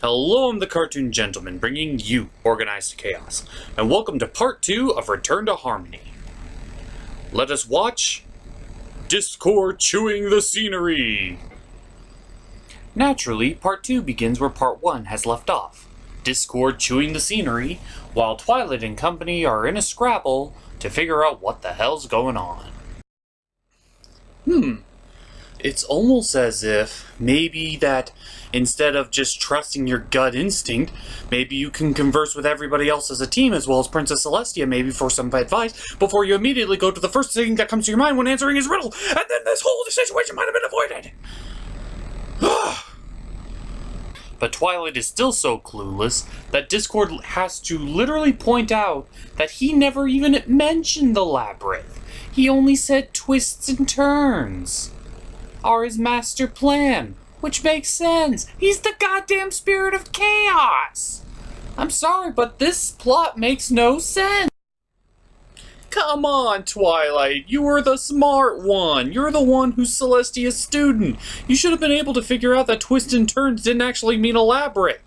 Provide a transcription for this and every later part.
Hello, I'm the Cartoon Gentleman, bringing you Organized Chaos, and welcome to Part 2 of Return to Harmony. Let us watch Discord Chewing the Scenery! Naturally, Part 2 begins where Part 1 has left off, Discord chewing the scenery, while Twilight and company are in a scrabble to figure out what the hell's going on. It's almost as if maybe that instead of just trusting your gut instinct, maybe you can converse with everybody else as a team as well as Princess Celestia maybe for some advice before you immediately go to the first thing that comes to your mind when answering his riddle, and then this whole situation might have been avoided. But Twilight is still so clueless that Discord has to literally point out that he never even mentioned the labyrinth. He only said twists and turns are his master plan, which makes sense. He's the goddamn spirit of chaos. I'm sorry, but this plot makes no sense. Come on, Twilight, you were the smart one. You're the one who's Celestia's student. You should have been able to figure out that twists and turns didn't actually mean elaborate.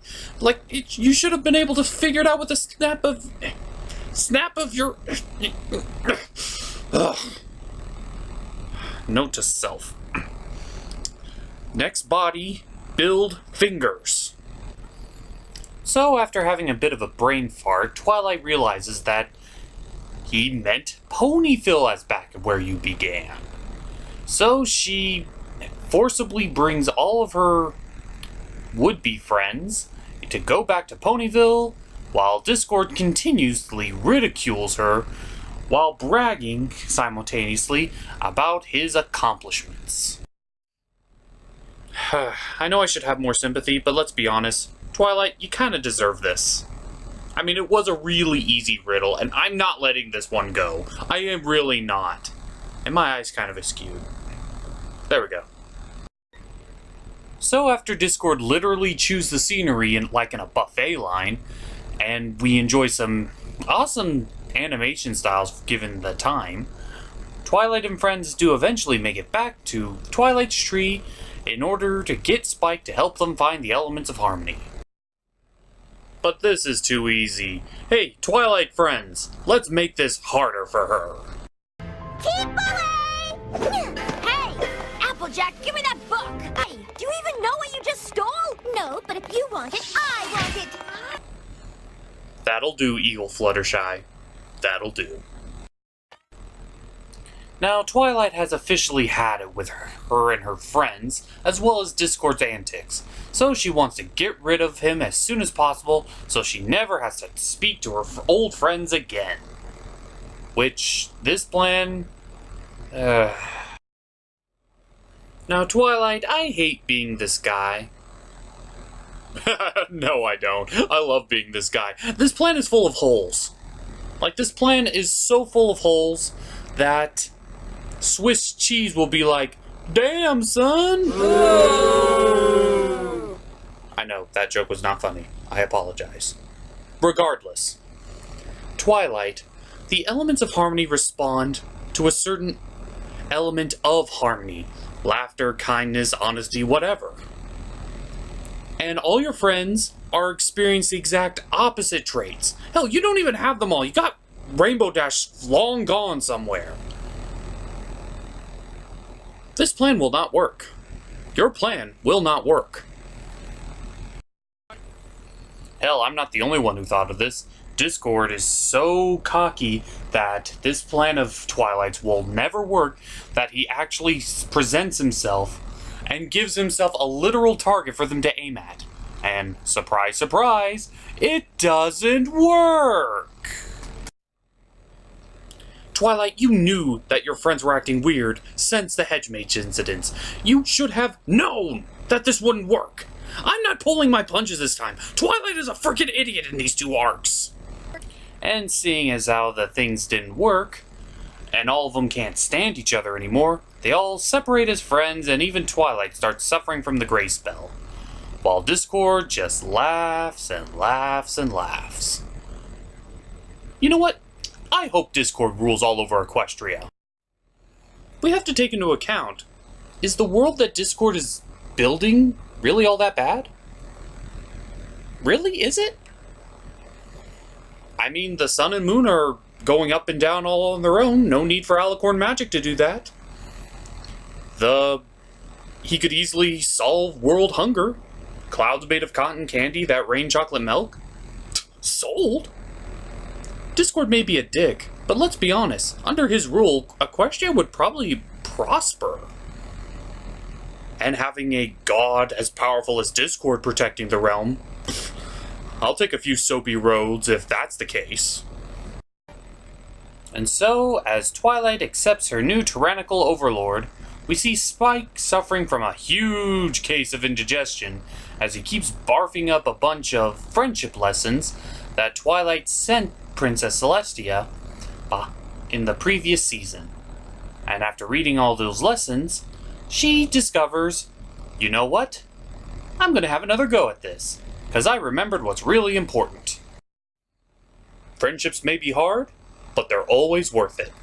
You should have been able to figure it out with a snap of your... Note to self. Next body, build fingers. So after having a bit of a brain fart, Twilight realizes that he meant Ponyville as back where you began. So she forcibly brings all of her would-be friends to go back to Ponyville, while Discord continuously ridicules her while bragging simultaneously about his accomplishments. I know I should have more sympathy, but let's be honest, Twilight, you kinda deserve this. I mean, it was a really easy riddle, and I'm not letting this one go. I am really not. And my eyes kind of askewed. There we go. So after Discord literally chews the scenery like in a buffet line, and we enjoy some awesome animation styles given the time, Twilight and friends do eventually make it back to Twilight's tree in order to get Spike to help them find the elements of harmony. But this is too easy. Hey, Twilight friends, let's make this harder for her. Hey, Applejack, give me that book! Hey, do you even know what you just stole? No, but if you want it, I want it! That'll do, Eagle Fluttershy. That'll do. Now, Twilight has officially had it with her and her friends, as well as Discord's antics, so she wants to get rid of him as soon as possible so she never has to speak to her old friends again. Which, this plan... Now, Twilight, I hate being this guy. No, I don't. I love being this guy. This plan is full of holes. This plan is so full of holes that Swiss cheese will be like, damn, son! Ooh. I know, that joke was not funny. I apologize. Regardless, Twilight, the elements of harmony respond to a certain element of harmony. Laughter, kindness, honesty, whatever. And all your friends are experiencing the exact opposite traits. Hell, you don't even have them all. You got Rainbow Dash long gone somewhere. This plan will not work. Your plan will not work. Hell, I'm not the only one who thought of this. Discord is so cocky that this plan of Twilight's will never work that he actually presents himself and gives himself a literal target for them to aim at. And surprise, surprise, it doesn't work! Twilight, you knew that your friends were acting weird since the Hedgemage incidents. You should have known that this wouldn't work. I'm not pulling my punches this time. Twilight is a freaking idiot in these two arcs. And seeing as how the things didn't work, and all of them can't stand each other anymore, they all separate as friends, and even Twilight starts suffering from the gray spell, while Discord just laughs and laughs and laughs. You know what? I hope Discord rules all over Equestria. We have to take into account, is the world that Discord is building really all that bad? Really, is it? I mean, the sun and moon are going up and down all on their own. No need for alicorn magic to do that. He could easily solve world hunger. Clouds made of cotton candy that rain chocolate milk. Sold? Discord may be a dick, but let's be honest. Under his rule, Equestria would probably prosper. And having a god as powerful as Discord protecting the realm, I'll take a few soapy roads if that's the case. And so, as Twilight accepts her new tyrannical overlord, we see Spike suffering from a huge case of indigestion as he keeps barfing up a bunch of friendship lessons that Twilight sent Princess Celestia in the previous season. And after reading all those lessons, she discovers, you know what? I'm gonna have another go at this, because I remembered what's really important. Friendships may be hard, but they're always worth it.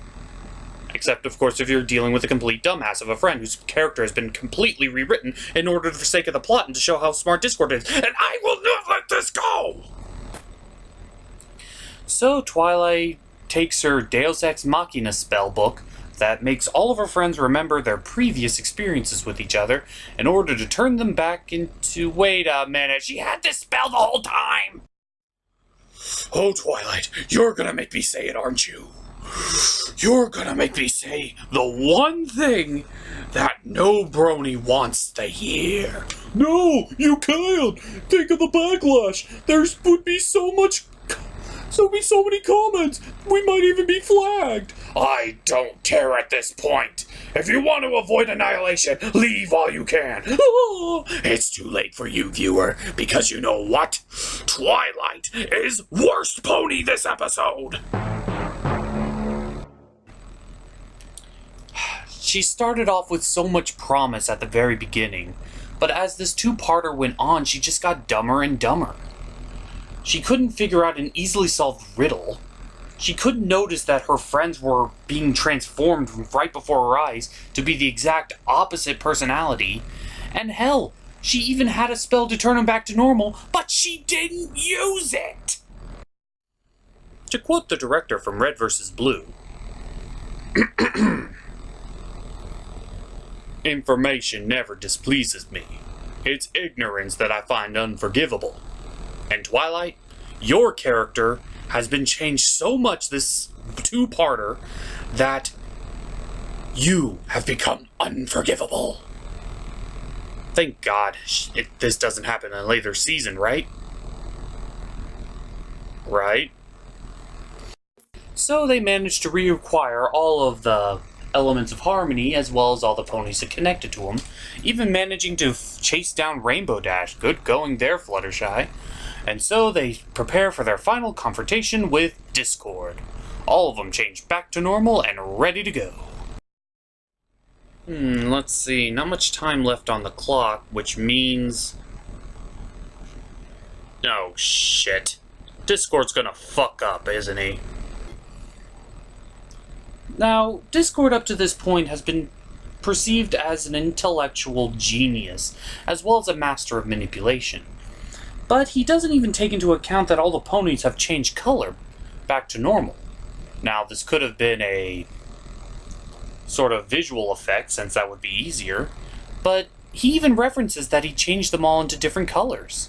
Except, of course, if you're dealing with a complete dumbass of a friend whose character has been completely rewritten in order for the sake of the plot and to show how smart Discord is, and I will not let this go! So Twilight takes her Deus Ex Machina spellbook that makes all of her friends remember their previous experiences with each other in order to turn them back into... Wait a minute, she had this spell the whole time! Oh, Twilight, you're gonna make me say it, aren't you? You're gonna make me say the one thing that no brony wants to hear. No, you can't! Think of the backlash! Would be so many comments! We might even be flagged! I don't care at this point! If you want to avoid annihilation, leave while you can! It's too late for you, viewer, because you know what? Twilight is worst pony this episode! She started off with so much promise at the very beginning, but as this two-parter went on, she just got dumber and dumber. She couldn't figure out an easily solved riddle. She couldn't notice that her friends were being transformed right before her eyes to be the exact opposite personality. And hell, she even had a spell to turn them back to normal, but she didn't use it! To quote the director from Red vs. Blue, information never displeases me. It's ignorance that I find unforgivable. And Twilight, your character has been changed so much this two-parter that you have become unforgivable. Thank God this doesn't happen in a later season, right? Right? So they managed to reacquire all of the elements of harmony as well as all the ponies that connected to them, even managing to chase down Rainbow Dash. Good going there, Fluttershy. And so they prepare for their final confrontation with Discord. All of them changed back to normal and ready to go. Let's see, not much time left on the clock, which means... Oh, shit. Discord's gonna fuck up, isn't he? Now, Discord up to this point has been perceived as an intellectual genius, as well as a master of manipulation. But he doesn't even take into account that all the ponies have changed color back to normal. Now, this could have been a sort of visual effect, since that would be easier, but he even references that he changed them all into different colors.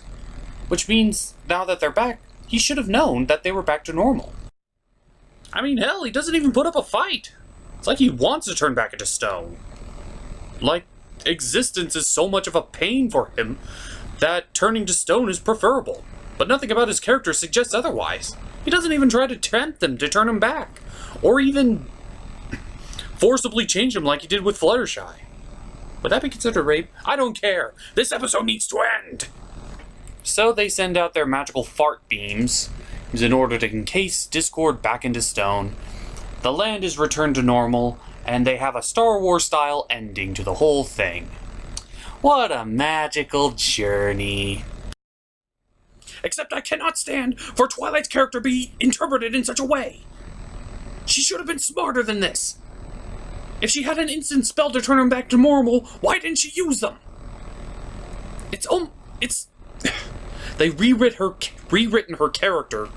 Which means, now that they're back, he should have known that they were back to normal. I mean, hell, he doesn't even put up a fight. It's like he wants to turn back into stone. Like, existence is so much of a pain for him that turning to stone is preferable. But nothing about his character suggests otherwise. He doesn't even try to tempt them to turn him back. Or even forcibly change him like he did with Fluttershy. Would that be considered rape? I don't care. This episode needs to end! So they send out their magical fart beams in order to encase Discord back into stone. The land is returned to normal, and they have a Star Wars-style ending to the whole thing. What a magical journey. Except I cannot stand for Twilight's character be interpreted in such a way. She should have been smarter than this. If she had an instant spell to turn him back to normal, why didn't she use them? They rewritten her character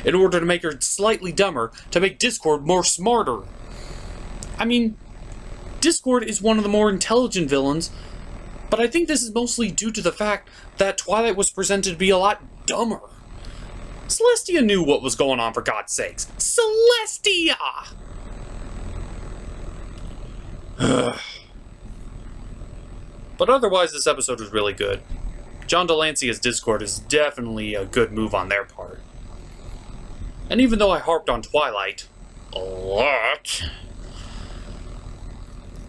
in order to make her slightly dumber, to make Discord more smarter. I mean, Discord is one of the more intelligent villains, but I think this is mostly due to the fact that Twilight was presented to be a lot dumber. Celestia knew what was going on, for God's sakes. Celestia! But otherwise, this episode was really good. John Delancey as Discord is definitely a good move on their part. And even though I harped on Twilight a lot,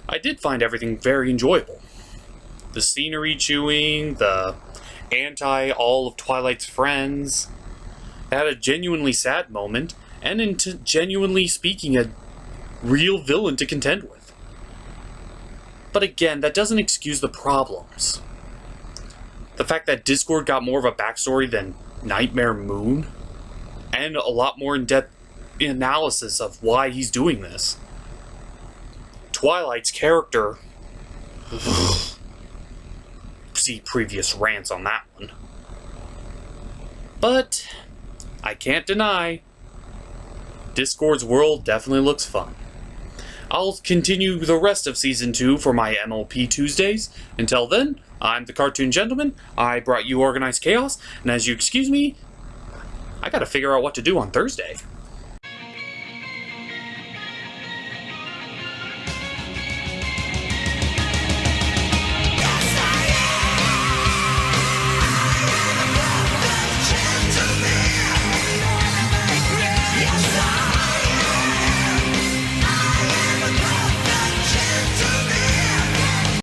I did find everything very enjoyable. The scenery chewing, the anti-all of Twilight's friends, had a genuinely sad moment, and into genuinely speaking a real villain to contend with. But again, that doesn't excuse the problems. The fact that Discord got more of a backstory than Nightmare Moon, and a lot more in-depth analysis of why he's doing this. Twilight's character... See previous rants on that one. But I can't deny, Discord's world definitely looks fun. I'll continue the rest of Season 2 for my MLP Tuesdays. Until then, I'm the Cartoon Gentleman. I brought you Organized Chaos, and as you excuse me, I gotta figure out what to do on Thursday.